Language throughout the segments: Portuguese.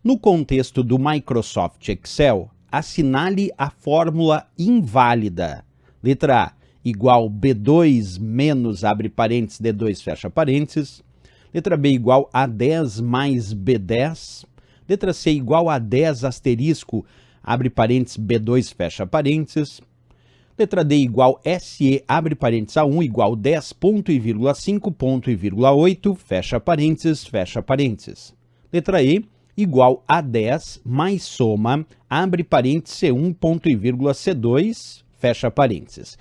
No contexto do Microsoft Excel, assinale a fórmula inválida. Letra A, igual B2 menos, abre parênteses, D2, fecha parênteses. Letra B, igual a 10 mais B10. Letra C, igual a 10 asterisco, abre parênteses, B2, fecha parênteses. Letra D, igual SE, abre parênteses, A1, igual 10, ponto e vírgula 5, ponto e vírgula 8, fecha parênteses, fecha parênteses. Letra E, igual a 10 mais soma, abre parênteses, C1, ponto e vírgula C2, fecha parênteses.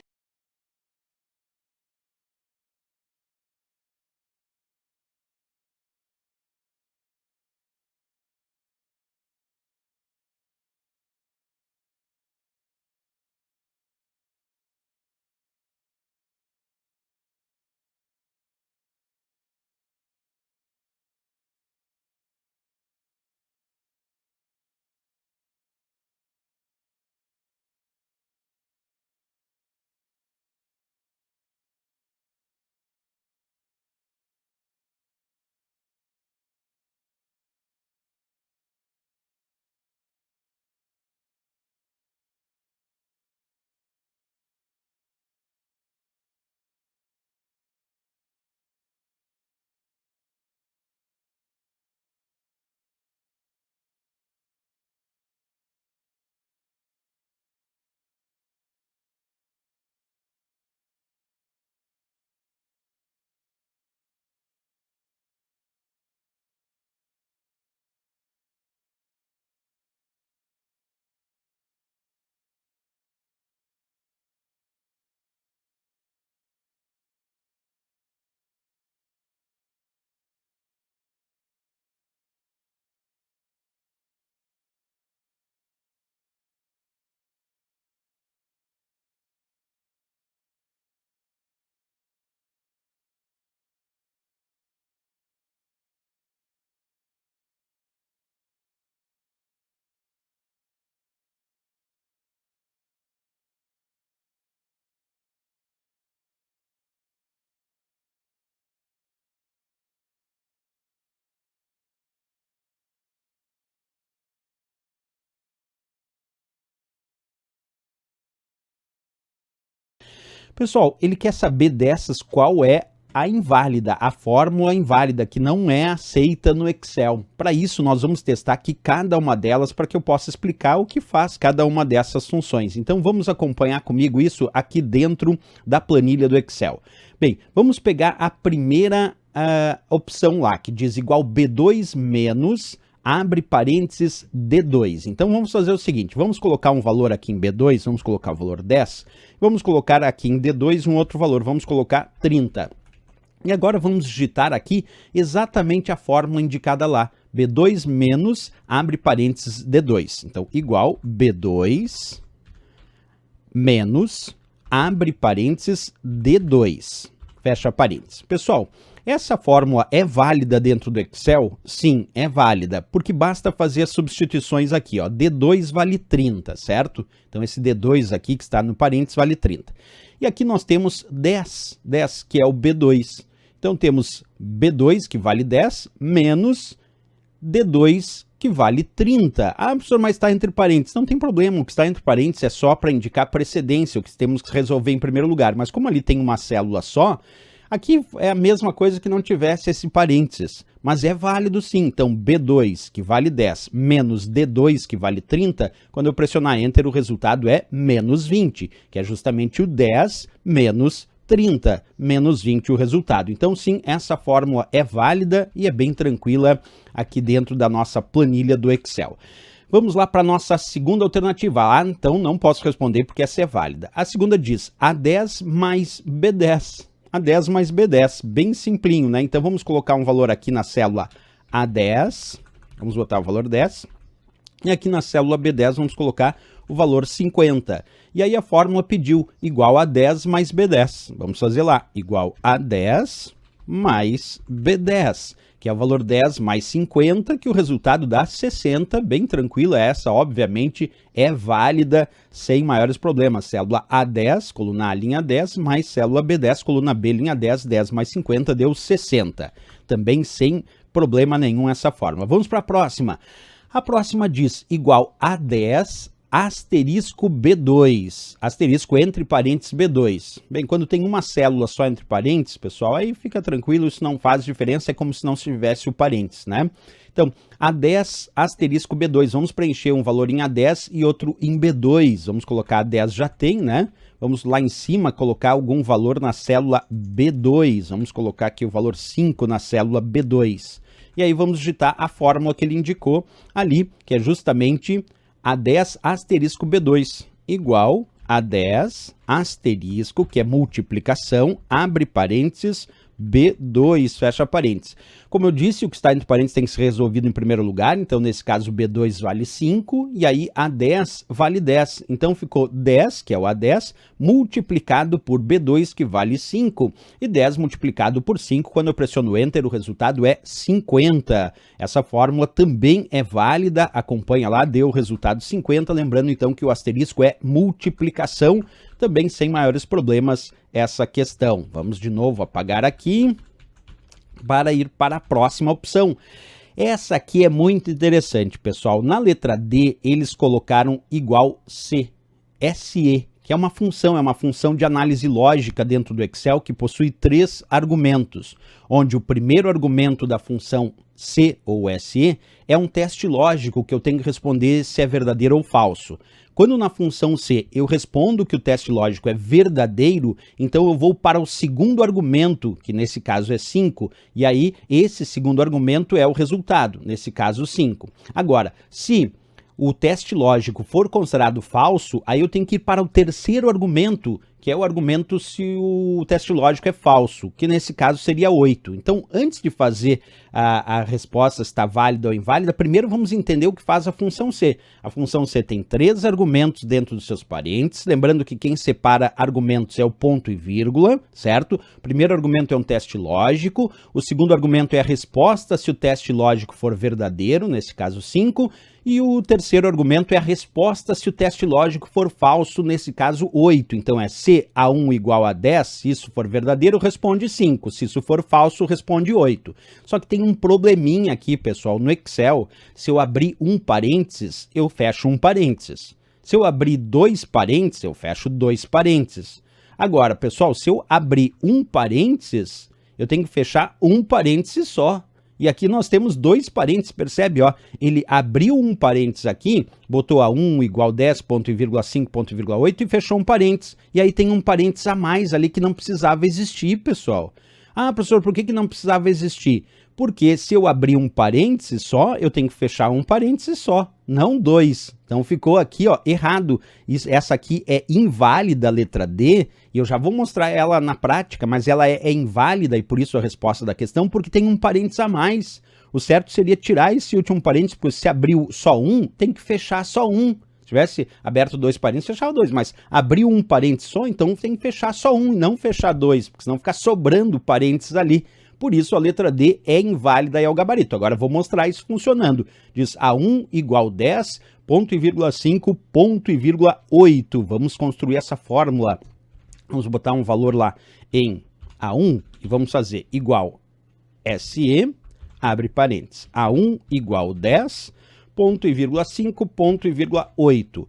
Pessoal, ele quer saber dessas qual é a inválida, a fórmula inválida, que não é aceita no Excel. Para isso, nós vamos testar aqui cada uma delas para que eu possa explicar o que faz cada uma dessas funções. Então, vamos acompanhar comigo isso aqui dentro da planilha do Excel. Bem, vamos pegar a primeira opção lá, que diz igual B2 menos, abre parênteses, D2. Então, vamos fazer o seguinte, vamos colocar um valor aqui em B2, vamos colocar o valor 10, vamos colocar aqui em D2 um outro valor, vamos colocar 30. E agora vamos digitar aqui exatamente a fórmula indicada lá, B2 menos, abre parênteses, D2. Então, igual B2 menos, abre parênteses, D2, fecha parênteses. Pessoal, essa fórmula é válida dentro do Excel? Sim, é válida, porque basta fazer as substituições aqui, ó. D2 vale 30, certo? Então esse D2 aqui que está no parênteses vale 30. E aqui nós temos 10, que é o B2. Então temos B2 que vale 10, menos D2 que vale 30. Ah, professor, mas está entre parênteses. Não tem problema, o que está entre parênteses é só para indicar precedência, o que temos que resolver em primeiro lugar. Mas como ali tem uma célula só, aqui é a mesma coisa que não tivesse esse parênteses, mas é válido sim. Então, B2, que vale 10, menos D2, que vale 30, quando eu pressionar Enter, o resultado é menos 20, que é justamente o 10 menos 30, menos 20 o resultado. Então, sim, essa fórmula é válida e é bem tranquila aqui dentro da nossa planilha do Excel. Vamos lá para a nossa segunda alternativa. Ah, então não posso responder porque essa é válida. A segunda diz A10 mais B10. A10 mais B10, bem simplinho, né? Então vamos colocar um valor aqui na célula A10, vamos botar o valor 10, e aqui na célula B10 vamos colocar o valor 50. E aí a fórmula pediu igual a 10 mais B10. Vamos fazer lá, igual a 10 mais B10, que é o valor 10 mais 50, que o resultado dá 60, bem tranquilo, essa obviamente é válida sem maiores problemas. Célula A10, coluna A, linha 10, mais célula B10, coluna B, linha 10, 10 mais 50 deu 60. Também sem problema nenhum essa fórmula. Vamos para a próxima. A próxima diz igual a 10 asterisco B2, asterisco entre parênteses B2. Bem, quando tem uma célula só entre parênteses, pessoal, aí fica tranquilo, isso não faz diferença, é como se não tivesse o parênteses, né? Então, A10 asterisco B2, vamos preencher um valor em A10 e outro em B2, vamos colocar A10 já tem, né? Vamos lá em cima colocar algum valor na célula B2, vamos colocar aqui o valor 5 na célula B2. E aí vamos digitar a fórmula que ele indicou ali, que é justamente A10 asterisco B2 igual a 10 asterisco, que é multiplicação, abre parênteses, B2, fecha parênteses. Como eu disse, o que está entre parênteses tem que ser resolvido em primeiro lugar, então nesse caso B2 vale 5, e aí A10 vale 10. Então ficou 10, que é o A10, multiplicado por B2, que vale 5, e 10 multiplicado por 5, quando eu pressiono Enter, o resultado é 50. Essa fórmula também é válida, acompanha lá, deu o resultado 50, lembrando então que o asterisco é multiplicação, também sem maiores problemas essa questão. Vamos de novo apagar aqui para ir para a próxima opção. Essa aqui é muito interessante, pessoal. Na letra D, eles colocaram igual C, SE, que é uma função de análise lógica dentro do Excel que possui 3 argumentos, onde o primeiro argumento da função C ou SE é um teste lógico que eu tenho que responder se é verdadeiro ou falso. Quando na função C eu respondo que o teste lógico é verdadeiro, então eu vou para o segundo argumento, que nesse caso é 5, e aí esse segundo argumento é o resultado, nesse caso 5. Agora, se o teste lógico for considerado falso, aí eu tenho que ir para o terceiro argumento, que é o argumento se o teste lógico é falso, que nesse caso seria 8. Então, antes de fazer a resposta se está válida ou inválida, primeiro vamos entender o que faz a função C. A função C tem 3 argumentos dentro dos seus parênteses, lembrando que quem separa argumentos é o ponto e vírgula, certo? O primeiro argumento é um teste lógico, o segundo argumento é a resposta se o teste lógico for verdadeiro, nesse caso 5, e o terceiro argumento é a resposta se o teste lógico for falso, nesse caso 8. Então é se A1 igual a 10, se isso for verdadeiro, responde 5. Se isso for falso, responde 8. Só que tem um probleminha aqui, pessoal. No Excel, se eu abrir um parênteses, eu fecho um parênteses. Se eu abrir 2 parênteses, eu fecho 2 parênteses. Agora, pessoal, se eu abrir um parênteses, eu tenho que fechar um parêntese só. E aqui nós temos 2 parênteses, percebe? Ó, ele abriu um parênteses aqui, botou a 1 igual 10, ponto e vírgula 5, ponto e vírgula 8 e fechou um parênteses. E aí tem um parênteses a mais ali que não precisava existir, pessoal. Ah, professor, por que não precisava existir? Porque se eu abrir um parênteses só, eu tenho que fechar um parênteses só, não 2. Então ficou aqui, ó, errado. Essa aqui é inválida, a letra D, e eu já vou mostrar ela na prática, mas ela é inválida e por isso a resposta da questão, porque tem um parênteses a mais. O certo seria tirar esse último parênteses, porque se abriu só um, tem que fechar só um. Se tivesse aberto 2 parênteses, fechava 2, mas abriu um parênteses só, então tem que fechar só um e não fechar 2, porque senão fica sobrando parênteses ali. Por isso a letra D é inválida e é o gabarito. Agora vou mostrar isso funcionando. Diz A1 igual 10, ponto e vírgula 5, ponto e vírgula 8. Vamos construir essa fórmula. Vamos botar um valor lá em A1 e vamos fazer igual SE, abre parênteses, A1 igual 10, ponto e vírgula 5, ponto e vírgula 8.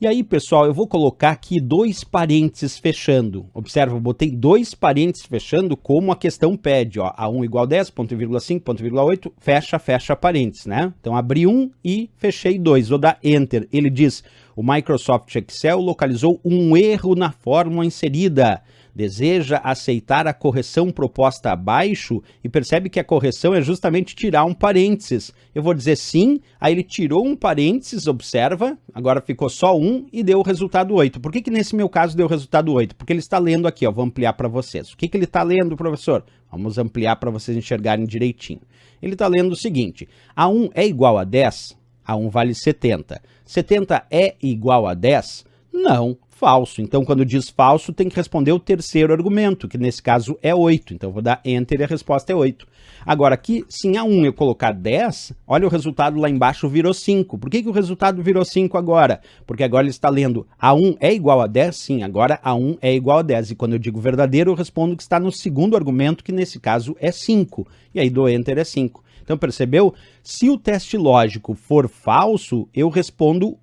E aí, pessoal, eu vou colocar aqui 2 parênteses fechando. Observa, eu botei 2 parênteses fechando como a questão pede, ó. A1 igual 10, ponto e vírgula 5, ponto e vírgula 8, fecha parênteses, né? Então, abri um e fechei 2. Vou dar Enter. Ele diz, o Microsoft Excel localizou um erro na fórmula inserida. Deseja aceitar a correção proposta abaixo e percebe que a correção é justamente tirar um parênteses. Eu vou dizer sim, aí ele tirou um parênteses, observa, agora ficou só um e deu o resultado 8. Por que nesse meu caso deu o resultado 8? Porque ele está lendo aqui, ó, vou ampliar para vocês. O que ele está lendo, professor? Vamos ampliar para vocês enxergarem direitinho. Ele está lendo o seguinte, A1 é igual a 10, A1 vale 70. 70 é igual a 10? Não. Falso. Então, quando diz falso, tem que responder o terceiro argumento, que nesse caso é 8. Então, eu vou dar Enter e a resposta é 8. Agora, aqui, se em A1 eu colocar 10, olha o resultado lá embaixo virou 5. Por que o resultado virou 5 agora? Porque agora ele está lendo A1 é igual a 10? Sim, agora A1 é igual a 10. E quando eu digo verdadeiro, eu respondo que está no segundo argumento, que nesse caso é 5. E aí, do Enter é 5. Então, percebeu? Se o teste lógico for falso, eu respondo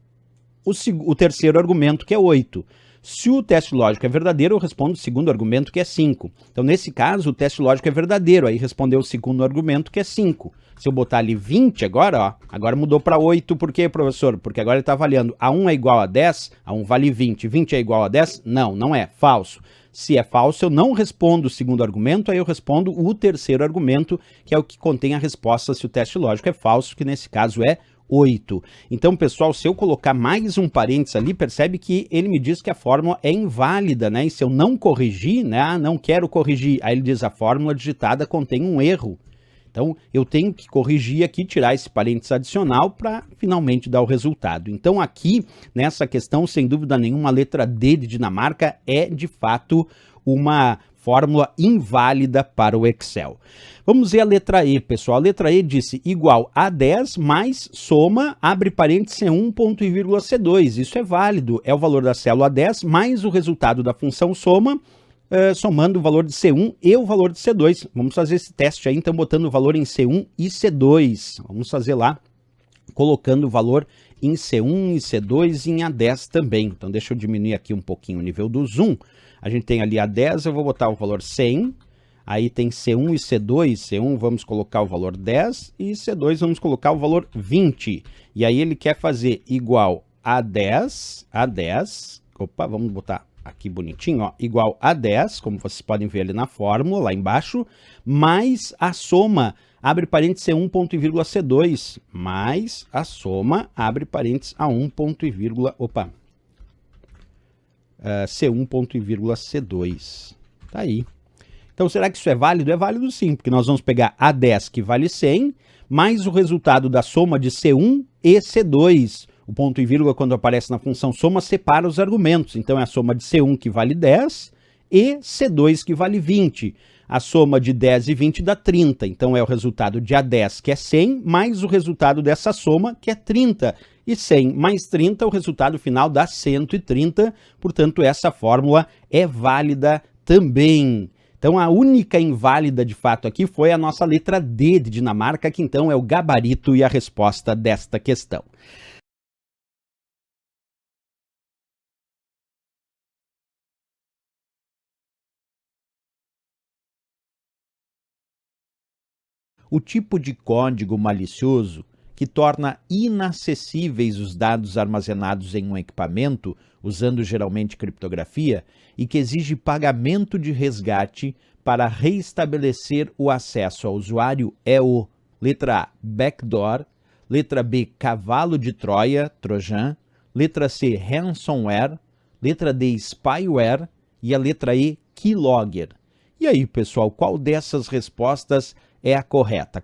o terceiro argumento, que é 8. Se o teste lógico é verdadeiro, eu respondo o segundo argumento, que é 5. Então, nesse caso, o teste lógico é verdadeiro, aí respondeu o segundo argumento, que é 5. Se eu botar ali 20 agora, ó, agora mudou para 8, por quê, professor? Porque agora ele está avaliando, A1 é igual a 10, A1 vale 20, 20 é igual a 10? Não, não é, falso. Se é falso, eu não respondo o segundo argumento, aí eu respondo o terceiro argumento, que é o que contém a resposta se o teste lógico é falso, que nesse caso é 8. Então, pessoal, se eu colocar mais um parênteses ali, percebe que ele me diz que a fórmula é inválida, né? E se eu não corrigir, né? Não quero corrigir. Aí ele diz a fórmula digitada contém um erro. Então, eu tenho que corrigir aqui, tirar esse parênteses adicional para finalmente dar o resultado. Então, aqui, nessa questão, sem dúvida nenhuma, a letra D de Dinamarca é, de fato, uma fórmula inválida para o Excel. Vamos ver a letra E, pessoal. A letra E disse igual a 10 mais soma, abre parênteses, C1, ponto e vírgula C2. Isso é válido. É o valor da célula 10 mais o resultado da função soma, somando o valor de C1 e o valor de C2. Vamos fazer esse teste aí, então, botando o valor em C1 e C2. Vamos fazer lá, colocando o valor em C1 e C2 e em A10 também. Então, deixa eu diminuir aqui um pouquinho o nível do zoom. A gente tem ali A10, eu vou botar o valor 100. Aí tem C1 e C2. C1 vamos colocar o valor 10 e C2 vamos colocar o valor 20. E aí ele quer fazer igual a 10, opa, vamos botar aqui bonitinho, ó, igual a 10, como vocês podem ver ali na fórmula, lá embaixo, mais a soma, abre parênteses, C1, ponto e vírgula C2, mais a soma, abre parênteses, A1, ponto e vírgula, opa, C1, ponto e vírgula C2. Tá aí. Então, será que isso é válido? É válido sim, porque nós vamos pegar A10, que vale 100, mais o resultado da soma de C1 e C2. O ponto e vírgula, quando aparece na função soma, separa os argumentos. Então, é a soma de C1, que vale 10, e C2, que vale 20. A soma de 10 e 20 dá 30. Então, é o resultado de A10, que é 100, mais o resultado dessa soma, que é 30. E 100 mais 30, o resultado final dá 130. Portanto, essa fórmula é válida também. Então, a única inválida de fato aqui foi a nossa letra D de Dinamarca, que então é o gabarito e a resposta desta questão. O tipo de código malicioso que torna inacessíveis os dados armazenados em um equipamento, usando geralmente criptografia, e que exige pagamento de resgate para reestabelecer o acesso ao usuário é o letra A, backdoor, letra B, cavalo de Troia, trojan, letra C, ransomware, letra D, spyware e a letra E, keylogger. E aí, pessoal, qual dessas respostas é a correta?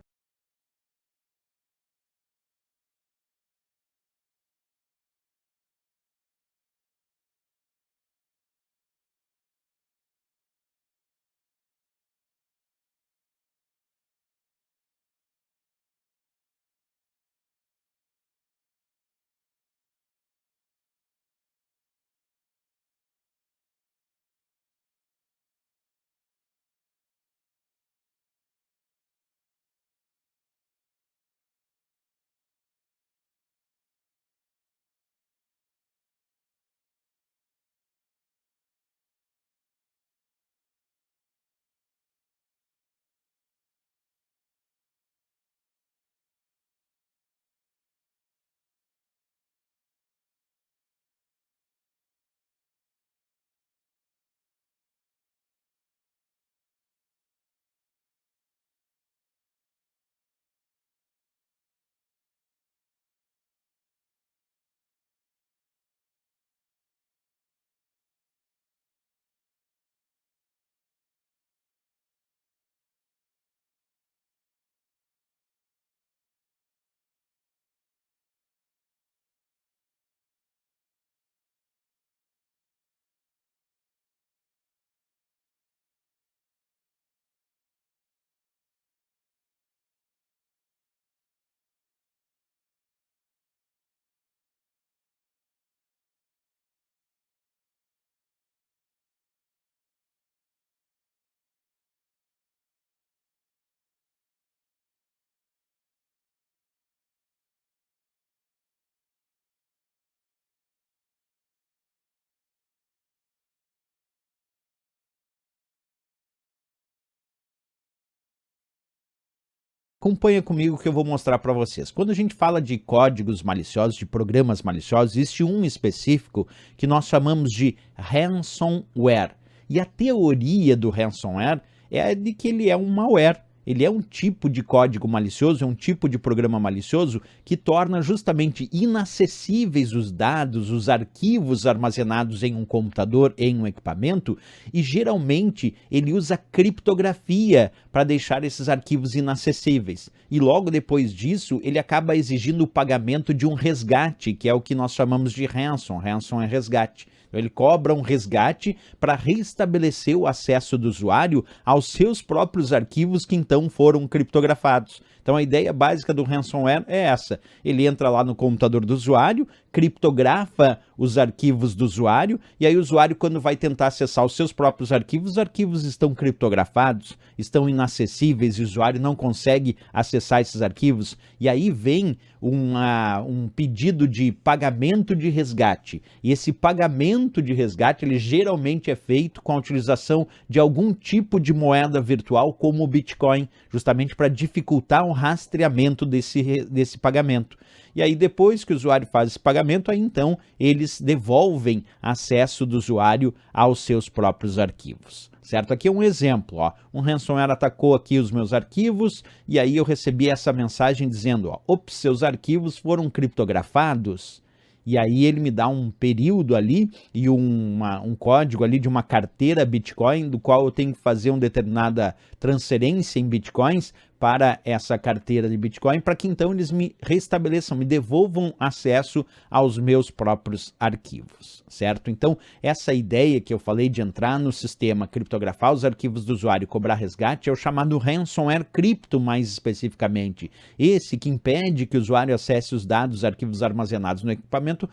Acompanha comigo que eu vou mostrar para vocês. Quando a gente fala de códigos maliciosos, de programas maliciosos, existe um específico que nós chamamos de ransomware. E a teoria do ransomware é de que ele é um malware. Ele é um tipo de código malicioso, é um tipo de programa malicioso que torna justamente inacessíveis os dados, os arquivos armazenados em um computador, em um equipamento, e geralmente ele usa criptografia para deixar esses arquivos inacessíveis. E logo depois disso, ele acaba exigindo o pagamento de um resgate, que é o que nós chamamos de ransom. Ransom é resgate. Ele cobra um resgate para restabelecer o acesso do usuário aos seus próprios arquivos que então foram criptografados. Então a ideia básica do ransomware é essa. Ele entra lá no computador do usuário, criptografa os arquivos do usuário, e aí o usuário, quando vai tentar acessar os seus próprios arquivos, os arquivos estão criptografados, estão inacessíveis e o usuário não consegue acessar esses arquivos. E aí vem um pedido de pagamento de resgate. E esse pagamento de resgate, ele geralmente é feito com a utilização de algum tipo de moeda virtual, como o Bitcoin, justamente para dificultar o rastreamento desse pagamento. E aí depois que o usuário faz esse pagamento, aí então eles devolvem acesso do usuário aos seus próprios arquivos. Certo? Aqui é um exemplo, ó. Um ransomware atacou aqui os meus arquivos e aí eu recebi essa mensagem dizendo, ó, ops, seus arquivos foram criptografados. E aí ele me dá um período ali e um código ali de uma carteira Bitcoin, do qual eu tenho que fazer uma determinada transferência em Bitcoins para essa carteira de Bitcoin, para que então eles me restabeleçam, me devolvam acesso aos meus próprios arquivos, certo? Então, essa ideia que eu falei de entrar no sistema, criptografar os arquivos do usuário e cobrar resgate é o chamado ransomware cripto, mais especificamente. Esse que impede que o usuário acesse os dados, os arquivos armazenados no equipamento,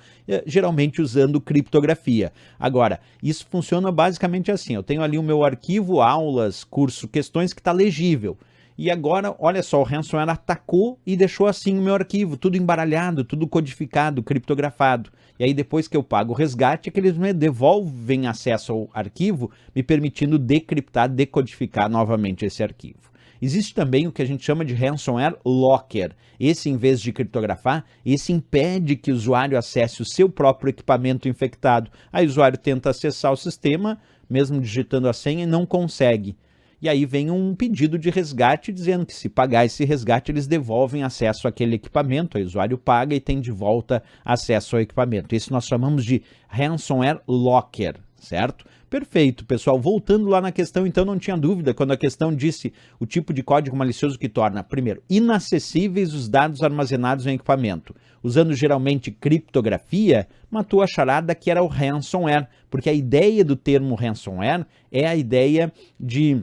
geralmente usando criptografia. Agora, isso funciona basicamente assim, eu tenho ali o meu arquivo, aulas, curso, questões que está legível. E agora, olha só, o ransomware atacou e deixou assim o meu arquivo, tudo embaralhado, tudo codificado, criptografado. E aí depois que eu pago o resgate, é que eles me devolvem acesso ao arquivo, me permitindo decriptar, decodificar novamente esse arquivo. Existe também o que a gente chama de ransomware locker. Esse, em vez de criptografar, esse impede que o usuário acesse o seu próprio equipamento infectado. Aí o usuário tenta acessar o sistema, mesmo digitando a senha, e não consegue. E aí vem um pedido de resgate dizendo que se pagar esse resgate, eles devolvem acesso àquele equipamento. Aí o usuário paga e tem de volta acesso ao equipamento. Isso nós chamamos de ransomware locker, certo? Perfeito, pessoal. Voltando lá na questão, então não tinha dúvida quando a questão disse o tipo de código malicioso que torna, primeiro, inacessíveis os dados armazenados em equipamento. Usando geralmente criptografia, matou a charada que era o ransomware, porque a ideia do termo ransomware é a ideia de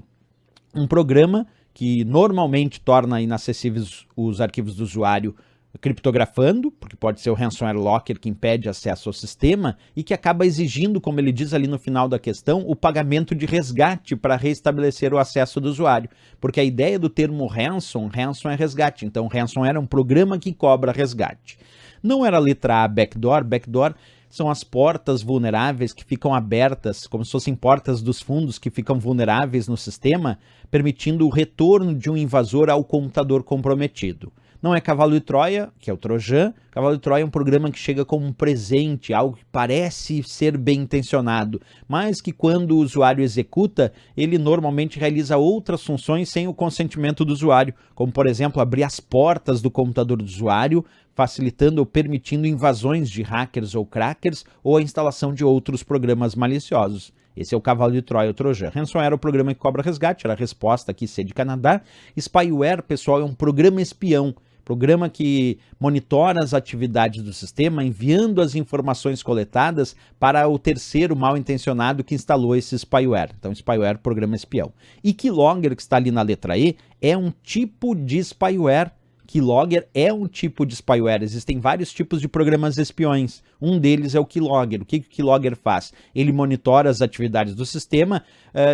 um programa que normalmente torna inacessíveis os arquivos do usuário criptografando, porque pode ser o ransomware locker que impede acesso ao sistema e que acaba exigindo, como ele diz ali no final da questão, o pagamento de resgate para restabelecer o acesso do usuário. Porque a ideia do termo ransom é resgate. Então, ransomware é um programa que cobra resgate. Não era a letra A, backdoor são as portas vulneráveis que ficam abertas, como se fossem portas dos fundos que ficam vulneráveis no sistema, permitindo o retorno de um invasor ao computador comprometido. Não é cavalo de Troia, que é o Trojan. Cavalo de Troia é um programa que chega como um presente, algo que parece ser bem intencionado, mas que quando o usuário executa, ele normalmente realiza outras funções sem o consentimento do usuário, como por exemplo abrir as portas do computador do usuário, facilitando ou permitindo invasões de hackers ou crackers ou a instalação de outros programas maliciosos. Esse é o cavalo de Troia, o Trojan. Ransomware é o programa que cobra resgate, era a resposta aqui, C de Canadá. Spyware, pessoal, é um programa espião, programa que monitora as atividades do sistema, enviando as informações coletadas para o terceiro mal intencionado que instalou esse spyware. Então, spyware, programa espião. E Keylogger, que está ali na letra E, é um tipo de spyware. Keylogger é um tipo de spyware. Existem vários tipos de programas espiões. Um deles é o Keylogger. O que o Keylogger faz? Ele monitora as atividades do sistema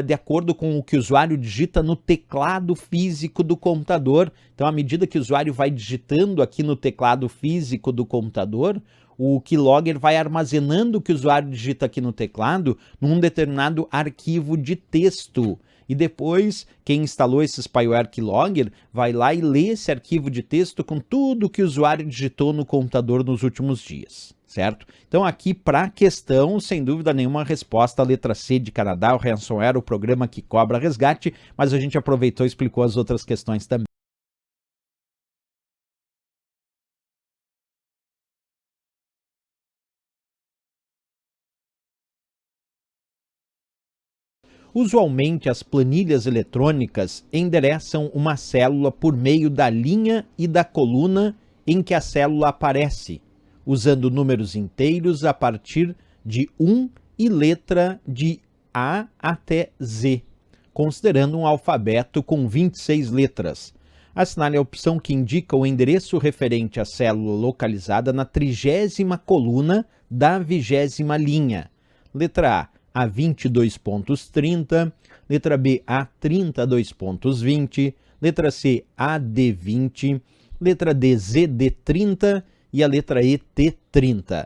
de acordo com o que o usuário digita no teclado físico do computador. Então, à medida que o usuário vai digitando aqui no teclado físico do computador, o Keylogger vai armazenando o que o usuário digita aqui no teclado num determinado arquivo de texto. E depois, quem instalou esse Spyware Keylogger vai lá e lê esse arquivo de texto com tudo que o usuário digitou no computador nos últimos dias, certo? Então aqui, para a questão, sem dúvida nenhuma, a resposta, a letra C de Canadá, o ransomware, o programa que cobra resgate, mas a gente aproveitou e explicou as outras questões também. Usualmente, as planilhas eletrônicas endereçam uma célula por meio da linha e da coluna em que a célula aparece, usando números inteiros a partir de 1 e letra de A até Z, considerando um alfabeto com 26 letras. Assinale a opção que indica o endereço referente à célula localizada na 30ª coluna da 20ª linha. Letra A 22.30, letra B A 32.20, letra C AD20, letra D ZD30 e a letra E T30.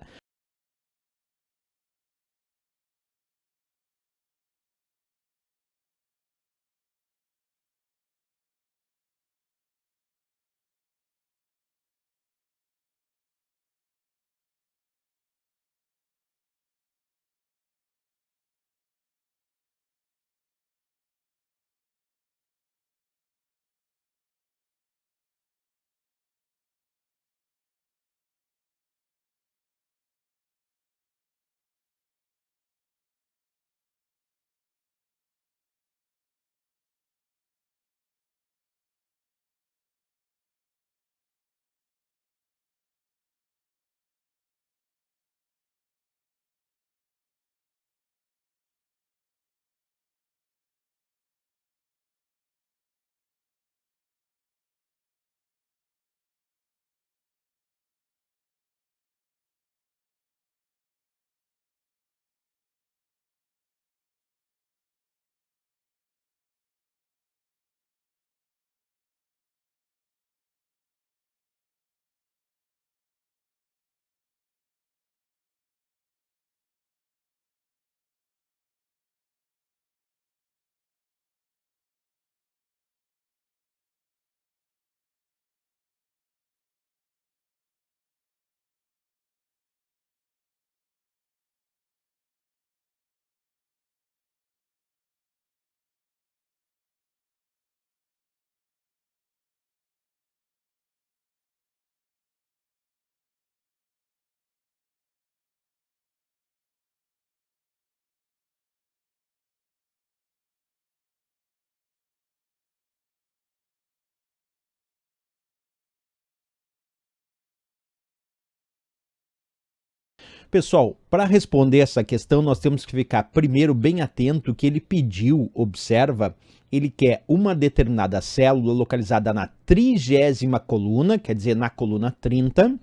Pessoal, para responder essa questão, nós temos que ficar primeiro bem atento que ele pediu, observa, ele quer uma determinada célula localizada na 30ª coluna, quer dizer, na coluna 30,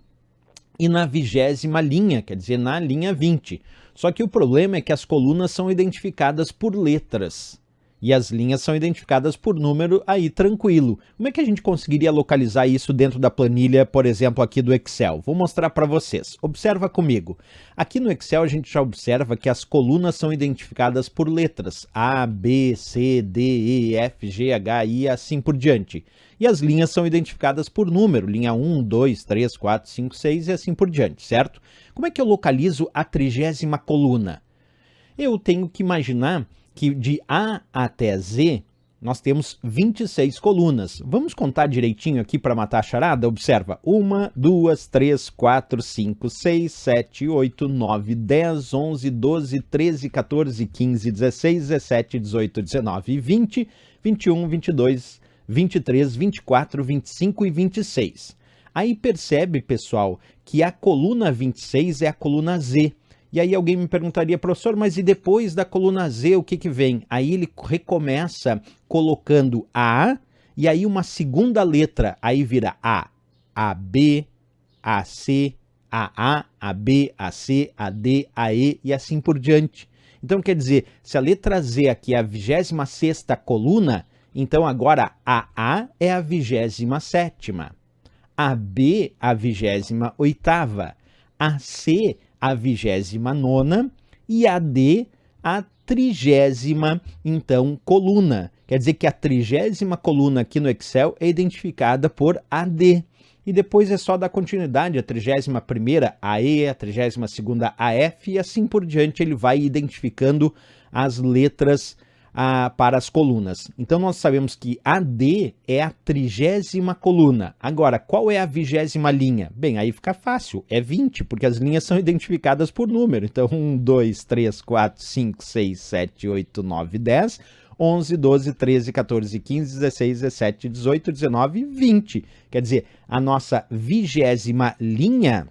e na 20ª linha, quer dizer, na linha 20. Só que o problema é que as colunas são identificadas por letras. E as linhas são identificadas por número, aí tranquilo. Como é que a gente conseguiria localizar isso dentro da planilha, por exemplo, aqui do Excel? Vou mostrar para vocês. Observa comigo. Aqui no Excel a gente já observa que as colunas são identificadas por letras. A, B, C, D, E, F, G, H, I e assim por diante. E as linhas são identificadas por número. Linha 1, 2, 3, 4, 5, 6 e assim por diante, certo? Como é que eu localizo a 30ª coluna? Eu tenho que imaginar que de A até Z nós temos 26 colunas. Vamos contar direitinho aqui para matar a charada? Observa. 1, 2, 3, 4, 5, 6, 7, 8, 9, 10, 11, 12, 13, 14, 15, 16, 17, 18, 19, 20, 21, 22, 23, 24, 25 e 26. Aí percebe, pessoal, que a coluna 26 é a coluna Z. E aí alguém me perguntaria, professor, mas e depois da coluna Z, o que que vem? Aí ele recomeça colocando A, e aí uma segunda letra, aí vira A, AB, AC, AA, AB, AC, AD, AE e assim por diante. Então quer dizer, se a letra Z aqui é a 26ª coluna, então agora a A é a 27ª, a B a 28ª, a C a 29ª e a D a 30ª, então, coluna. Quer dizer que a 30ª coluna aqui no Excel é identificada por AD. E depois é só dar continuidade, a 31ª AE, a 32ª AF e assim por diante ele vai identificando as letras para as colunas. Então nós sabemos que AD é a 30ª coluna. Agora, qual é a 20ª linha? Bem, aí fica fácil, é 20, porque as linhas são identificadas por número. Então 1, 2, 3, 4, 5, 6, 7, 8, 9, 10, 11, 12, 13, 14, 15, 16, 17, 18, 19, 20. Quer dizer, a nossa 20ª linha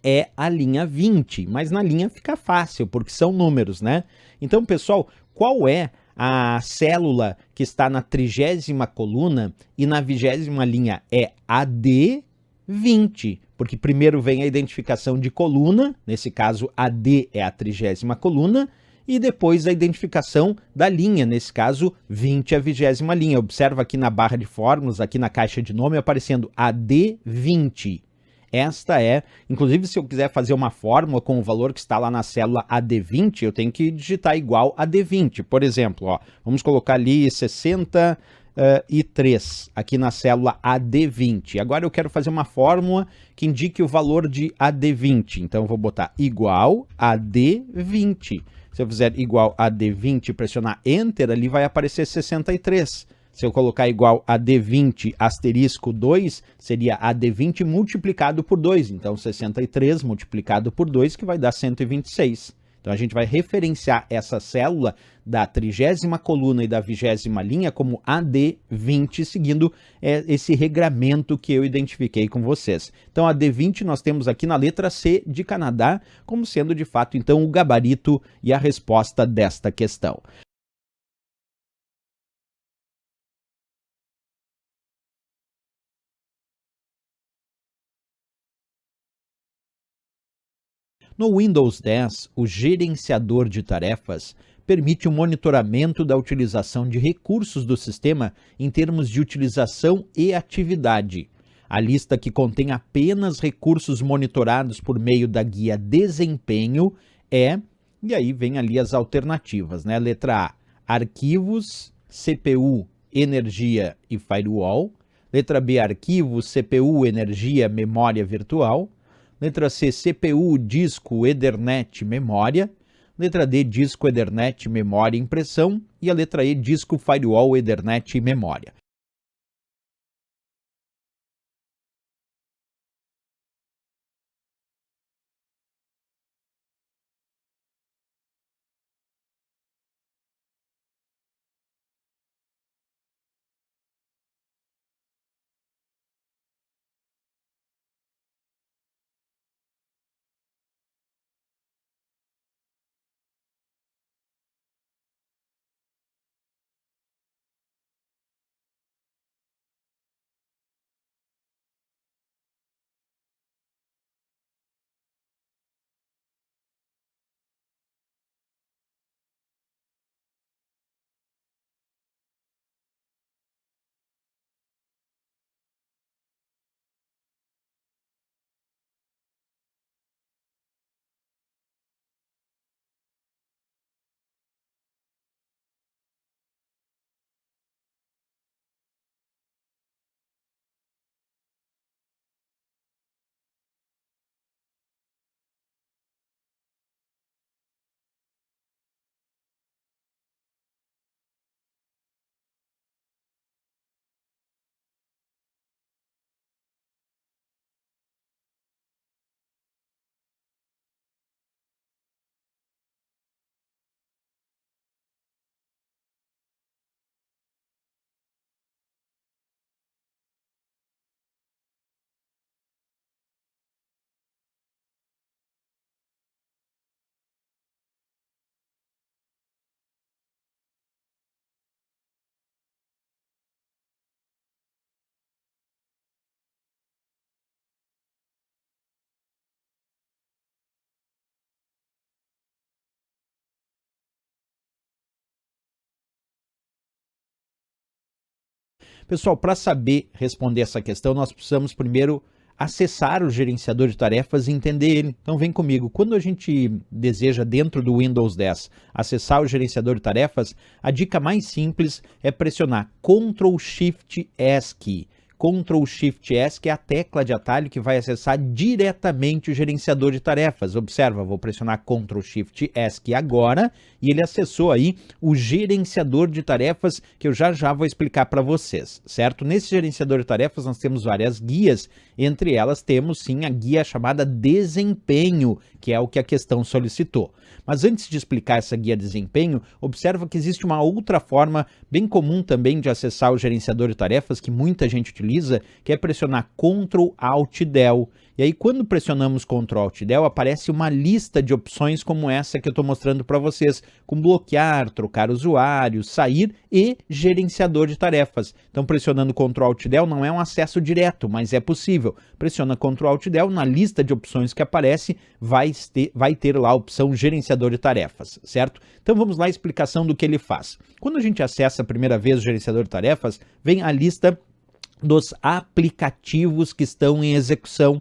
é a linha 20, mas na linha fica fácil, porque são números, né? Então, pessoal, qual é a célula que está na 30ª coluna e na 20ª linha? É AD20, porque primeiro vem a identificação de coluna, nesse caso AD é a 30ª coluna, e depois a identificação da linha, nesse caso 20 é a 20ª linha. Observa aqui na barra de fórmulas, aqui na caixa de nome, aparecendo AD20. Esta é, inclusive se eu quiser fazer uma fórmula com o valor que está lá na célula AD20, eu tenho que digitar igual a D20. Por exemplo, ó, vamos colocar ali 63 aqui na célula AD20. Agora eu quero fazer uma fórmula que indique o valor de AD20. Então eu vou botar igual a D20. Se eu fizer igual a D20 e pressionar Enter, ali vai aparecer 63. Se eu colocar igual a D20 asterisco 2, seria a D20 multiplicado por 2. Então, 63 multiplicado por 2, que vai dar 126. Então, a gente vai referenciar essa célula da 30ª coluna e da 20ª linha como AD20, seguindo esse regramento que eu identifiquei com vocês. Então, a AD20 nós temos aqui na letra C de Canadá, como sendo, de fato, então, o gabarito e a resposta desta questão. No Windows 10, o gerenciador de tarefas permite o monitoramento da utilização de recursos do sistema em termos de utilização e atividade. A lista que contém apenas recursos monitorados por meio da guia Desempenho é, e aí vem ali as alternativas, né? Letra A, arquivos, CPU, energia e firewall. Letra B, arquivos, CPU, energia, memória virtual. Letra C, CPU, disco, Ethernet, memória. Letra D, disco, Ethernet, memória e impressão. E a letra E, disco, firewall, Ethernet e memória. Pessoal, para saber responder essa questão, nós precisamos primeiro acessar o gerenciador de tarefas e entender ele. Então vem comigo. Quando a gente deseja, dentro do Windows 10, acessar o gerenciador de tarefas, a dica mais simples é pressionar Ctrl+Shift+ESC. Ctrl+Shift+S, que é a tecla de atalho que vai acessar diretamente o gerenciador de tarefas. Observa, vou pressionar Ctrl+Shift+ESC agora e ele acessou aí o gerenciador de tarefas que eu já vou explicar para vocês, certo? Nesse gerenciador de tarefas nós temos várias guias, entre elas temos sim a guia chamada Desempenho, que é o que a questão solicitou. Mas antes de explicar essa guia Desempenho, observa que existe uma outra forma bem comum também de acessar o gerenciador de tarefas que muita gente utiliza, que é pressionar Ctrl+Alt+Del. E aí quando pressionamos Ctrl+Alt+Del aparece uma lista de opções como essa que eu estou mostrando para vocês, com bloquear, trocar usuário, sair e gerenciador de tarefas. Então pressionando Ctrl+Alt+Del não é um acesso direto, mas é possível. Pressiona Ctrl+Alt+Del, na lista de opções que aparece vai ter lá a opção gerenciador de tarefas, certo? Então vamos lá a explicação do que ele faz. Quando a gente acessa a primeira vez o gerenciador de tarefas, vem a lista dos aplicativos que estão em execução.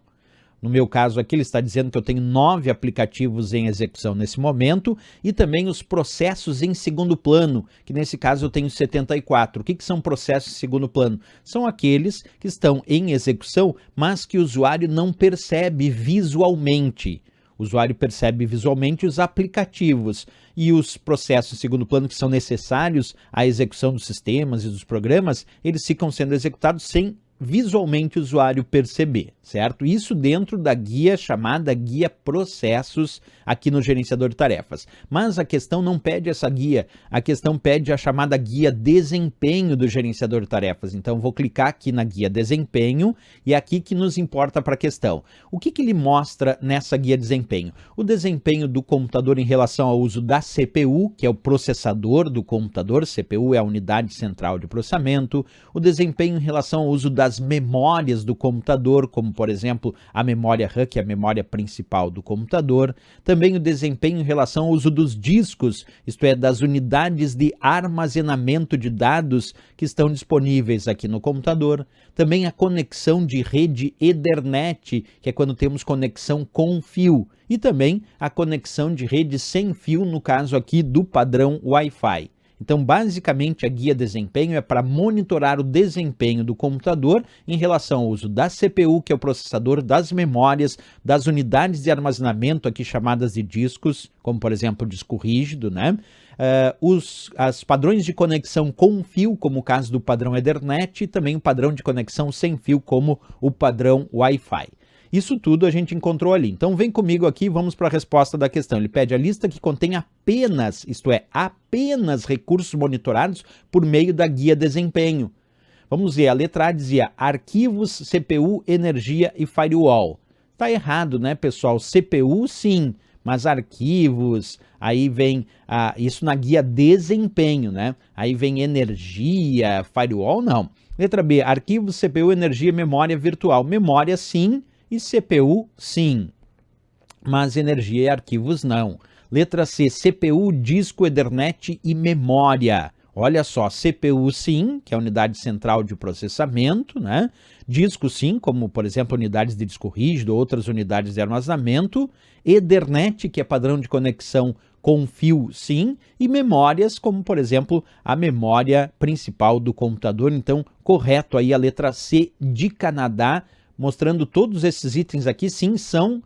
No meu caso aqui ele está dizendo que eu tenho 9 aplicativos em execução nesse momento e também os processos em segundo plano, que nesse caso eu tenho 74. O que são processos em segundo plano? São aqueles que estão em execução, mas que o usuário não percebe visualmente. O usuário percebe visualmente os aplicativos e os processos em segundo plano que são necessários à execução dos sistemas e dos programas, eles ficam sendo executados sem visualmente o usuário perceber, certo? Isso dentro da guia chamada Guia Processos aqui no gerenciador de tarefas. Mas a questão não pede essa guia, a questão pede a chamada Guia Desempenho do gerenciador de tarefas. Então vou clicar aqui na Guia Desempenho e é aqui que nos importa para a questão. O que ele mostra nessa Guia Desempenho? O desempenho do computador em relação ao uso da CPU, que é o processador do computador, CPU é a unidade central de processamento, o desempenho em relação ao uso das memórias do computador, como por exemplo a memória RAM, que é a memória principal do computador, também o desempenho em relação ao uso dos discos, isto é, das unidades de armazenamento de dados que estão disponíveis aqui no computador, também a conexão de rede Ethernet, que é quando temos conexão com fio, e também a conexão de rede sem fio, no caso aqui do padrão Wi-Fi. Então, basicamente, a guia desempenho é para monitorar o desempenho do computador em relação ao uso da CPU, que é o processador, das memórias, das unidades de armazenamento, aqui chamadas de discos, como por exemplo o disco rígido, né? Os padrões de conexão com fio, como o caso do padrão Ethernet, e também o padrão de conexão sem fio, como o padrão Wi-Fi. Isso tudo a gente encontrou ali. Então vem comigo aqui e vamos para a resposta da questão. Ele pede a lista que contém apenas, isto é, apenas recursos monitorados por meio da guia desempenho. Vamos ver, a letra A dizia arquivos, CPU, energia e firewall. Tá errado, né, pessoal? CPU sim, mas arquivos, aí vem isso na guia desempenho, né? Aí vem energia, firewall não. Letra B, arquivos, CPU, energia, memória virtual. Memória sim, e CPU, sim, mas energia e arquivos não. Letra C, CPU, disco, Ethernet e memória. Olha só, CPU sim, que é a unidade central de processamento, né? Disco sim, como por exemplo unidades de disco rígido, outras unidades de armazenamento. Ethernet, que é padrão de conexão com fio sim, e memórias, como por exemplo a memória principal do computador. Então, correto aí a letra C de Canadá, mostrando todos esses itens aqui, sim, são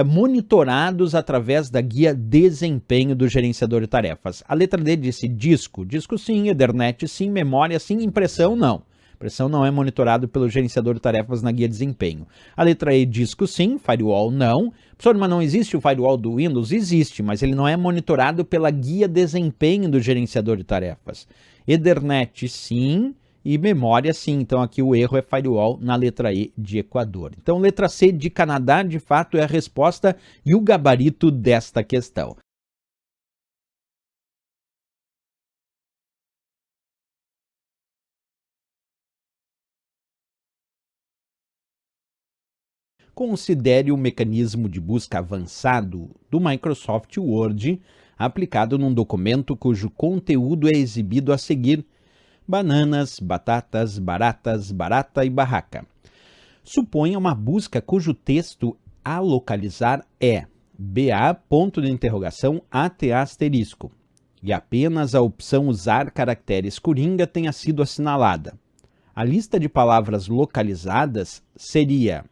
monitorados através da guia desempenho do gerenciador de tarefas. A letra D disse disco, disco sim, Ethernet sim, memória sim, impressão não. Impressão não é monitorado pelo gerenciador de tarefas na guia desempenho. A letra E, disco sim, firewall não. Professor, mas não existe o firewall do Windows? Existe, mas ele não é monitorado pela guia desempenho do gerenciador de tarefas. Ethernet sim, e memória sim, então aqui o erro é firewall na letra E de Equador. Então letra C de Canadá de fato é a resposta e o gabarito desta questão. Considere o mecanismo de busca avançado do Microsoft Word aplicado num documento cujo conteúdo é exibido a seguir: bananas, batatas, baratas, barata e barraca. Suponha uma busca cujo texto a localizar é BA, ponto de interrogação, AT asterisco, e apenas a opção usar caracteres coringa tenha sido assinalada. A lista de palavras localizadas seria,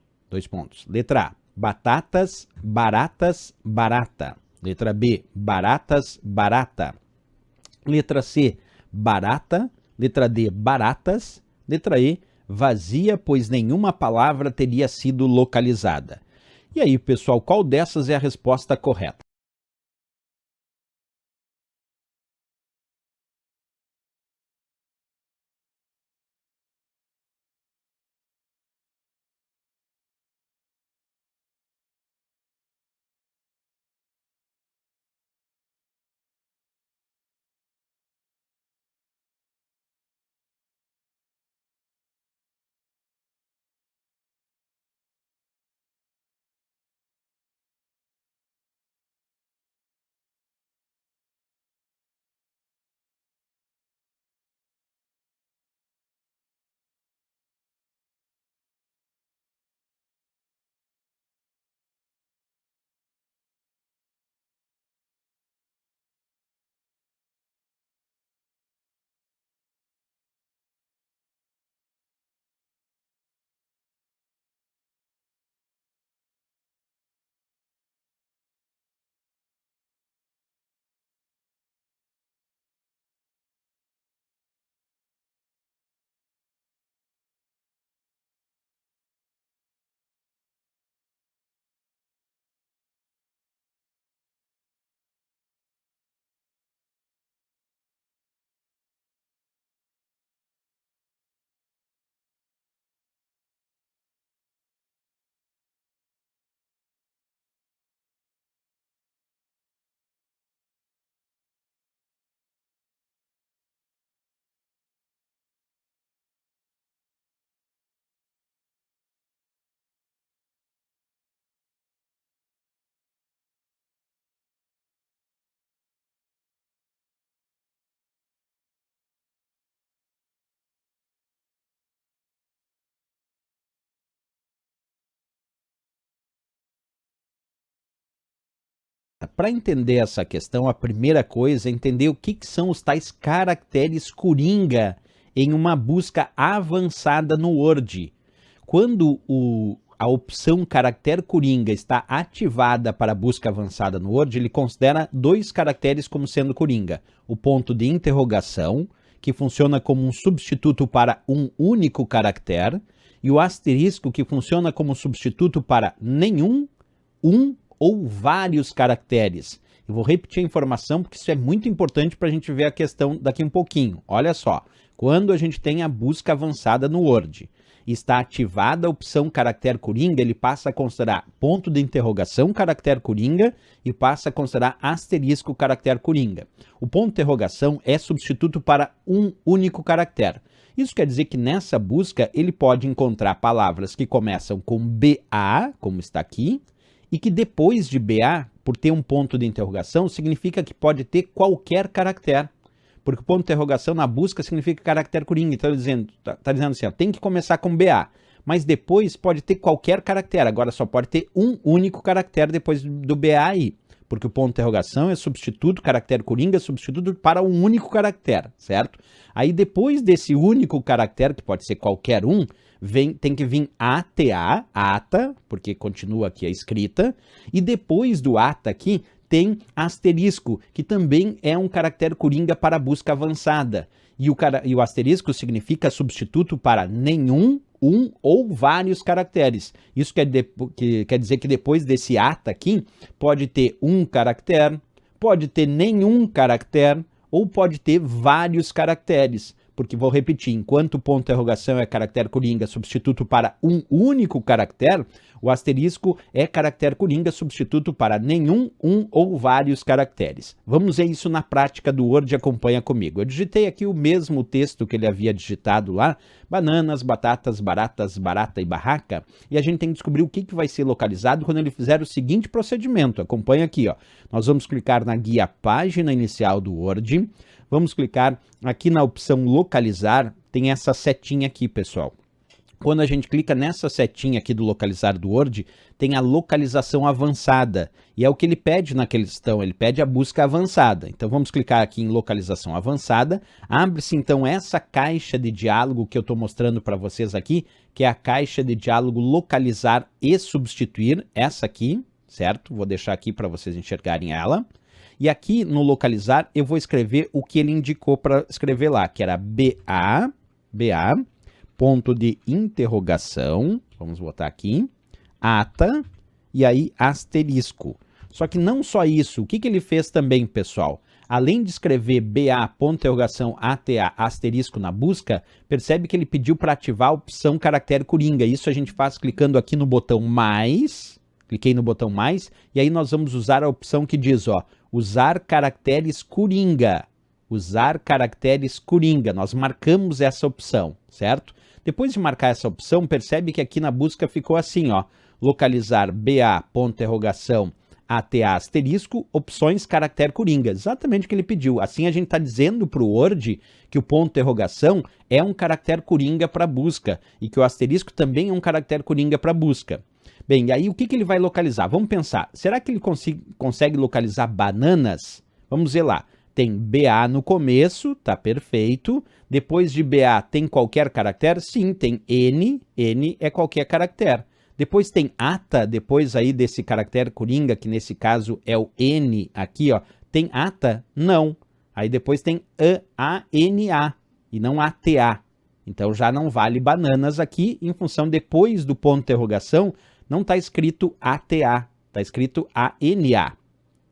letra A, batatas, baratas, barata. Letra B, baratas, barata. Letra C, barata. Letra D, baratas. Letra E, vazia, pois nenhuma palavra teria sido localizada. E aí, pessoal, qual dessas é a resposta correta? Para entender essa questão, a primeira coisa é entender o que são os tais caracteres coringa em uma busca avançada no Word. Quando a opção caractere coringa está ativada para a busca avançada no Word, ele considera dois caracteres como sendo coringa. O ponto de interrogação, que funciona como um substituto para um único caractere, e o asterisco, que funciona como substituto para nenhum, um ou vários caracteres. Eu vou repetir a informação porque isso é muito importante para a gente ver a questão daqui um pouquinho. Olha só, quando a gente tem a busca avançada no Word, está ativada a opção caractere coringa, ele passa a considerar ponto de interrogação caractere coringa e passa a considerar asterisco caractere coringa. O ponto de interrogação é substituto para um único caractere. Isso quer dizer que nessa busca ele pode encontrar palavras que começam com BA, como está aqui, e que depois de BA, por ter um ponto de interrogação, significa que pode ter qualquer caractere. Porque o ponto de interrogação na busca significa caractere coringa. Então, tá dizendo assim, ó, tem que começar com BA. Mas depois pode ter qualquer caractere. Agora só pode ter um único caractere depois do BA aí. Porque o ponto de interrogação é substituto, caractere coringa, substituto para um único caractere, certo? Aí depois desse único caractere, que pode ser qualquer um, tem que vir ATA, ata, porque continua aqui a escrita, e depois do ata aqui tem asterisco, que também é um caractere coringa para a busca avançada. E o asterisco significa substituto para nenhum, um ou vários caracteres. Isso quer dizer que depois desse ata aqui, pode ter um caractere, pode ter nenhum caractere, ou pode ter vários caracteres. Porque, vou repetir, enquanto o ponto de interrogação é caractere coringa substituto para um único caractere, o asterisco é caractere coringa substituto para nenhum, um ou vários caracteres. Vamos ver isso na prática do Word, acompanha comigo. Eu digitei aqui o mesmo texto que ele havia digitado lá, bananas, batatas, baratas, barata e barraca, e a gente tem que descobrir o que vai ser localizado quando ele fizer o seguinte procedimento. Acompanha aqui, ó. Nós vamos clicar na guia página inicial do Word, vamos clicar aqui na opção localizar, tem essa setinha aqui, pessoal. Quando a gente clica nessa setinha aqui do localizar do Word, tem a localização avançada. E é o que ele pede na questão, ele pede a busca avançada. Então vamos clicar aqui em localização avançada. Abre-se então essa caixa de diálogo que eu estou mostrando para vocês aqui, que é a caixa de diálogo localizar e substituir, essa aqui, certo? Vou deixar aqui para vocês enxergarem ela. E aqui no localizar eu vou escrever o que ele indicou para escrever lá, que era BA, ponto de interrogação, vamos botar aqui, ata, e aí asterisco. Só que não só isso, o que ele fez também, pessoal? Além de escrever BA, ponto de interrogação, ATA, asterisco na busca, percebe que ele pediu para ativar a opção caractere coringa. Isso a gente faz clicando aqui no botão mais, cliquei no botão mais, e aí nós vamos usar a opção que diz, ó, usar caracteres coringa. Usar caracteres coringa, nós marcamos essa opção, certo? Depois de marcar essa opção, percebe que aqui na busca ficou assim, ó, localizar BA, ponto de interrogação, ATA asterisco, opções caractere coringa, exatamente o que ele pediu. Assim a gente está dizendo para o Word que o ponto de interrogação é um caractere coringa para busca e que o asterisco também é um caractere coringa para busca. Bem, e aí o que ele vai localizar? Vamos pensar, será que ele consegue localizar bananas? Vamos ver lá. Tem BA no começo, tá perfeito. Depois de BA tem qualquer caractere? Sim, tem N, N é qualquer caractere. Depois tem ATA, depois aí desse caractere coringa, que nesse caso é o N aqui, ó. Tem ATA? Não. Aí depois tem ANA e não ATA. Então já não vale bananas aqui, em função depois do ponto de interrogação, não está escrito ATA, está escrito ANA.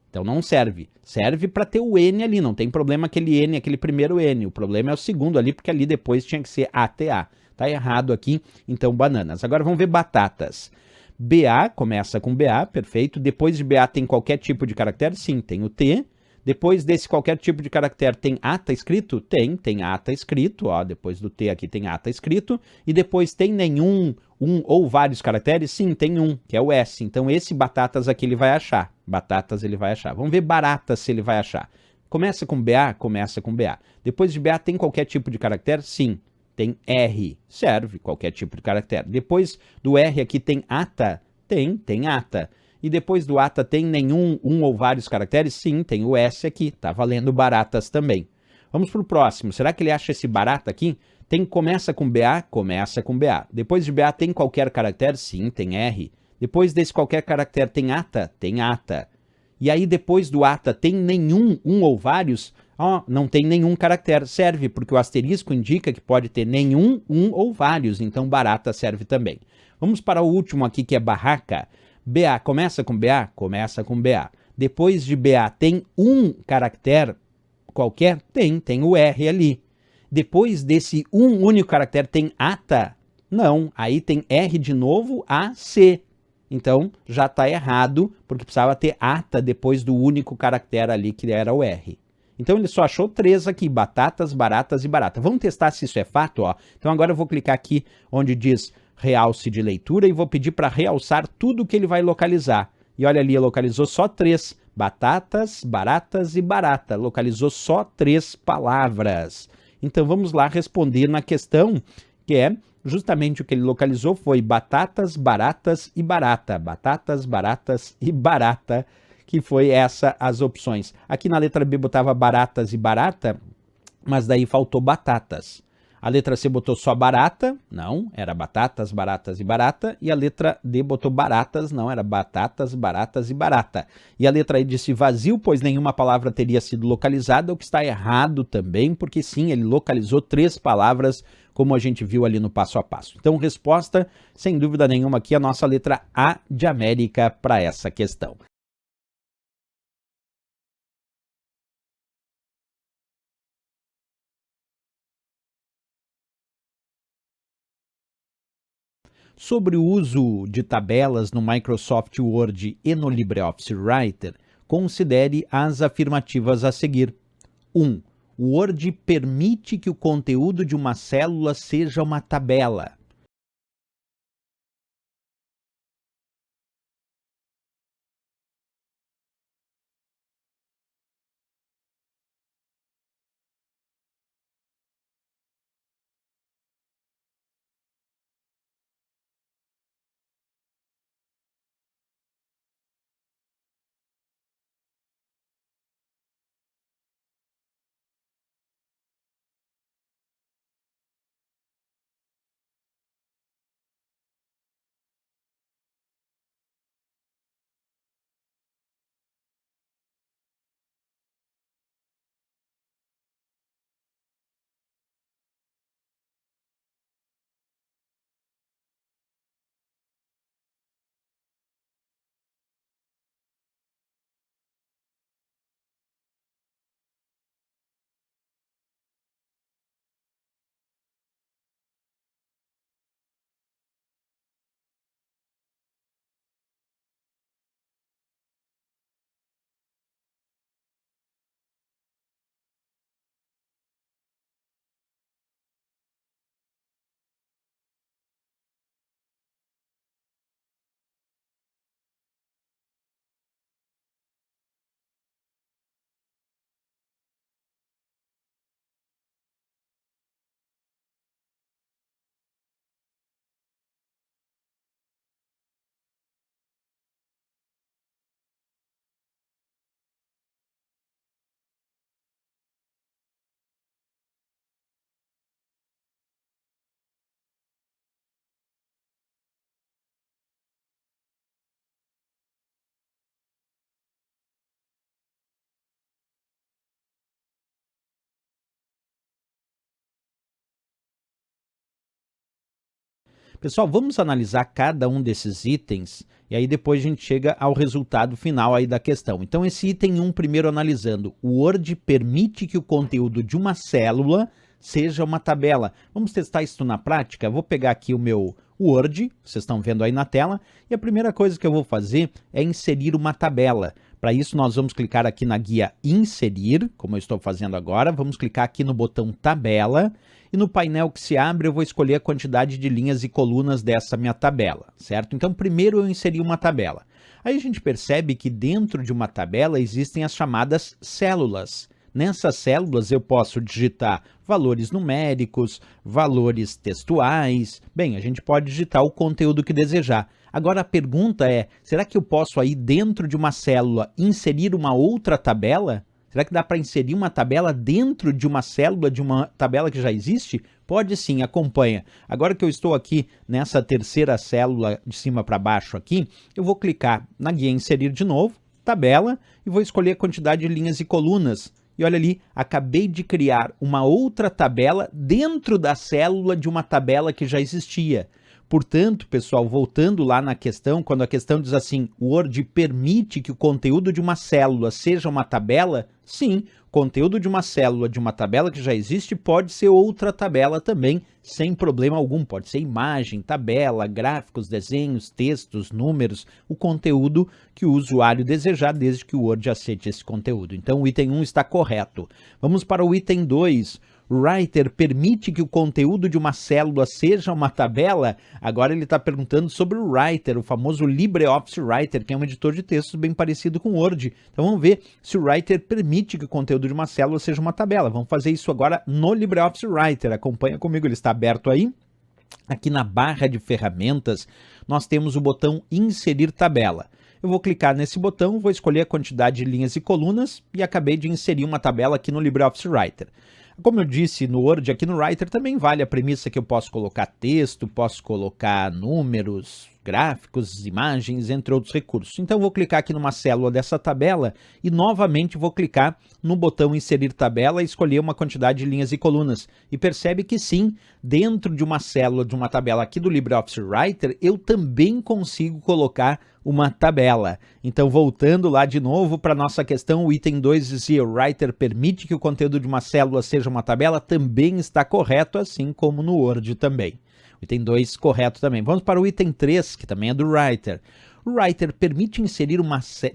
Então não serve. Serve para ter o N ali, não tem problema aquele N, aquele primeiro N. O problema é o segundo ali, porque ali depois tinha que ser ATA. Tá errado aqui, então bananas. Agora vamos ver batatas. BA, começa com BA, perfeito. Depois de BA tem qualquer tipo de caractere? Sim, tem o T. Depois desse qualquer tipo de caractere tem ATA escrito? Tem ATA escrito, ó, depois do T aqui tem ATA escrito. E depois tem nenhum, um ou vários caracteres? Sim, tem um, que é o S. Então esse batatas aqui ele vai achar. Batatas ele vai achar. Vamos ver baratas se ele vai achar. Começa com BA? Começa com BA. Depois de BA tem qualquer tipo de caractere? Sim. Tem R, serve qualquer tipo de caractere. Depois do R aqui tem ATA? Tem ATA. E depois do ATA tem nenhum, um ou vários caracteres? Sim, tem o S aqui, tá valendo baratas também. Vamos para o próximo, será que ele acha esse barata aqui? Começa com BA? Começa com BA. Depois de BA tem qualquer caractere? Sim, tem R. Depois desse qualquer caractere tem ATA? Tem ATA. E aí depois do ATA tem nenhum, um ou vários? Ó, não tem nenhum caractere, serve, porque o asterisco indica que pode ter nenhum, um ou vários, então barata serve também. Vamos para o último aqui, que é barraca. BA, começa com BA? Começa com BA. Depois de BA tem um caractere qualquer? Tem o R ali. Depois desse um único caractere tem ATA? Não, aí tem R de novo, AC. Então já está errado, porque precisava ter ATA depois do único caractere ali, que era o R. Então ele só achou 3 aqui, batatas, baratas e barata. Vamos testar se isso é fato, ó. Então agora eu vou clicar aqui onde diz realce de leitura e vou pedir para realçar tudo que ele vai localizar. E olha ali, localizou só 3, batatas, baratas e barata. Localizou só 3 palavras. Então vamos lá responder na questão, que é justamente o que ele localizou foi batatas, baratas e barata. Batatas, baratas e barata, que foi essa as opções. Aqui na letra B botava baratas e barata, mas daí faltou batatas. A letra C botou só barata, não, era batatas, baratas e barata. E a letra D botou baratas, não, era batatas, baratas e barata. E a letra E disse vazio, pois nenhuma palavra teria sido localizada, o que está errado também, porque sim, ele localizou 3 palavras, como a gente viu ali no passo a passo. Então, resposta, sem dúvida nenhuma, aqui a nossa letra A de América para essa questão. Sobre o uso de tabelas no Microsoft Word e no LibreOffice Writer, considere as afirmativas a seguir. 1. O Word permite que o conteúdo de uma célula seja uma tabela. Pessoal, vamos analisar cada um desses itens e aí depois a gente chega ao resultado final aí da questão. Então esse item 1, primeiro analisando, o Word permite que o conteúdo de uma célula seja uma tabela. Vamos testar isso na prática? Vou pegar aqui o meu Word, vocês estão vendo aí na tela, e a primeira coisa que eu vou fazer é inserir uma tabela. Para isso nós vamos clicar aqui na guia Inserir, como eu estou fazendo agora, vamos clicar aqui no botão Tabela, e no painel que se abre eu vou escolher a quantidade de linhas e colunas dessa minha tabela, certo? Então primeiro eu inseri uma tabela. Aí a gente percebe que dentro de uma tabela existem as chamadas células. Nessas células eu posso digitar valores numéricos, valores textuais, bem, a gente pode digitar o conteúdo que desejar. Agora a pergunta é, será que eu posso aí dentro de uma célula inserir uma outra tabela? Será que dá para inserir uma tabela dentro de uma célula, de uma tabela que já existe? Pode sim, acompanha. Agora que eu estou aqui nessa terceira célula de cima para baixo aqui, eu vou clicar na guia Inserir de novo, tabela, e vou escolher a quantidade de linhas e colunas. E olha ali, acabei de criar uma outra tabela dentro da célula de uma tabela que já existia. Portanto, pessoal, voltando lá na questão, quando a questão diz assim, o Word permite que o conteúdo de uma célula seja uma tabela? Sim, o conteúdo de uma célula de uma tabela que já existe pode ser outra tabela também, sem problema algum. Pode ser imagem, tabela, gráficos, desenhos, textos, números, o conteúdo que o usuário desejar, desde que o Word aceite esse conteúdo. Então o item 1 está correto. Vamos para o item 2. Writer permite que o conteúdo de uma célula seja uma tabela? Agora ele está perguntando sobre o Writer, o famoso LibreOffice Writer, que é um editor de textos bem parecido com o Word. Então vamos ver se o Writer permite que o conteúdo de uma célula seja uma tabela. Vamos fazer isso agora no LibreOffice Writer. Acompanha comigo, ele está aberto aí. Aqui na barra de ferramentas, nós temos o botão Inserir Tabela. Eu vou clicar nesse botão, vou escolher a quantidade de linhas e colunas e acabei de inserir uma tabela aqui no LibreOffice Writer. Como eu disse no Word, aqui no Writer também vale a premissa que eu posso colocar texto, posso colocar números, gráficos, imagens, entre outros recursos. Então vou clicar aqui numa célula dessa tabela e novamente vou clicar no botão Inserir Tabela e escolher uma quantidade de linhas e colunas. E percebe que sim, dentro de uma célula de uma tabela aqui do LibreOffice Writer, eu também consigo colocar uma tabela. Então voltando lá de novo para a nossa questão, o item 2 dizia o Writer permite que o conteúdo de uma célula seja uma tabela, também está correto, assim como no Word também. O item 2 correto também. Vamos para o item 3, que também é do Writer. O Writer permite inserir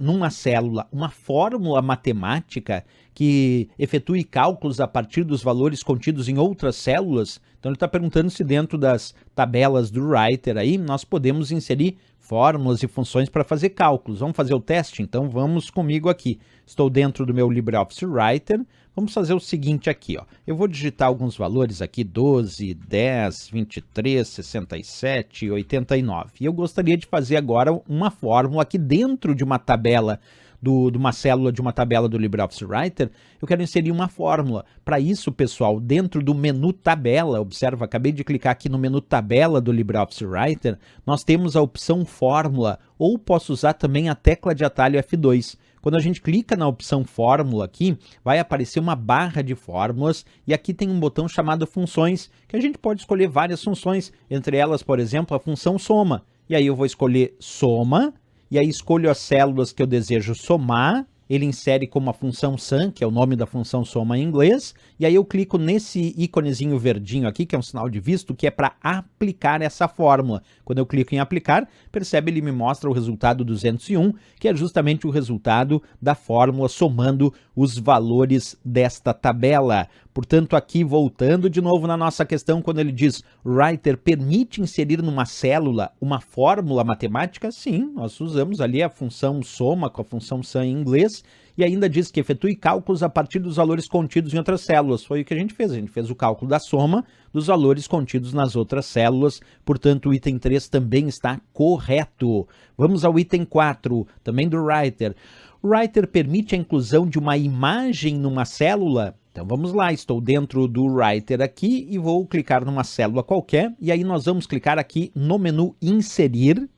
numa célula uma fórmula matemática que efetue cálculos a partir dos valores contidos em outras células. Então ele está perguntando se dentro das tabelas do Writer aí nós podemos inserir fórmulas e funções para fazer cálculos. Vamos fazer o teste? Então vamos comigo aqui. Estou dentro do meu LibreOffice Writer. Vamos fazer o seguinte aqui, ó. Eu vou digitar alguns valores aqui, 12, 10, 23, 67 e 89. E eu gostaria de fazer agora uma fórmula aqui dentro de uma tabela de uma célula de uma tabela do LibreOffice Writer, eu quero inserir uma fórmula. Para isso, pessoal, dentro do menu tabela, observa, acabei de clicar aqui no menu tabela do LibreOffice Writer, nós temos a opção fórmula, ou posso usar também a tecla de atalho F2. Quando a gente clica na opção fórmula aqui, vai aparecer uma barra de fórmulas e aqui tem um botão chamado funções, que a gente pode escolher várias funções, entre elas, por exemplo, a função soma. E aí eu vou escolher soma, e aí escolho as células que eu desejo somar, ele insere como a função sum, que é o nome da função soma em inglês, e aí eu clico nesse íconezinho verdinho aqui, que é um sinal de visto, que é para aplicar essa fórmula. Quando eu clico em aplicar, percebe, ele me mostra o resultado 201, que é justamente o resultado da fórmula somando os valores desta tabela. Portanto, aqui voltando de novo na nossa questão, quando ele diz Writer permite inserir numa célula uma fórmula matemática, sim, nós usamos ali a função soma com a função sum em inglês, e ainda diz que efetue cálculos a partir dos valores contidos em outras células. Foi o que a gente fez o cálculo da soma dos valores contidos nas outras células, portanto o item 3 também está correto. Vamos ao item 4, também do Writer. O Writer permite a inclusão de uma imagem numa célula? Então vamos lá, estou dentro do Writer aqui e vou clicar numa célula qualquer, e aí nós vamos clicar aqui no menu Inserir,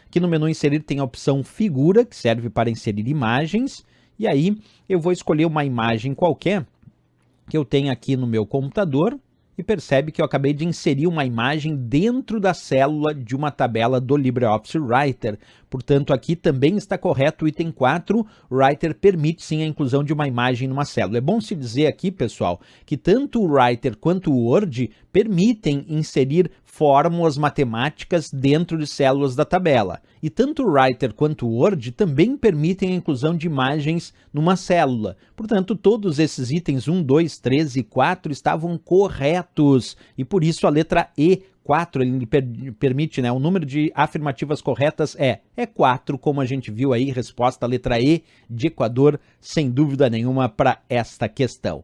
aqui no menu Inserir tem a opção Figura, que serve para inserir imagens, e aí eu vou escolher uma imagem qualquer que eu tenho aqui no meu computador, e percebe que eu acabei de inserir uma imagem dentro da célula de uma tabela do LibreOffice Writer. Portanto, aqui também está correto o item 4, o Writer permite sim a inclusão de uma imagem numa célula. É bom se dizer aqui, pessoal, que tanto o Writer quanto o Word permitem inserir fórmulas matemáticas dentro de células da tabela. E tanto o Writer quanto o Word também permitem a inclusão de imagens numa célula. Portanto, todos esses itens 1, 2, 3 e 4 estavam corretos. E por isso a letra E4 ele permite, né? O número de afirmativas corretas é 4, como a gente viu aí, resposta a letra E de Equador, sem dúvida nenhuma para esta questão.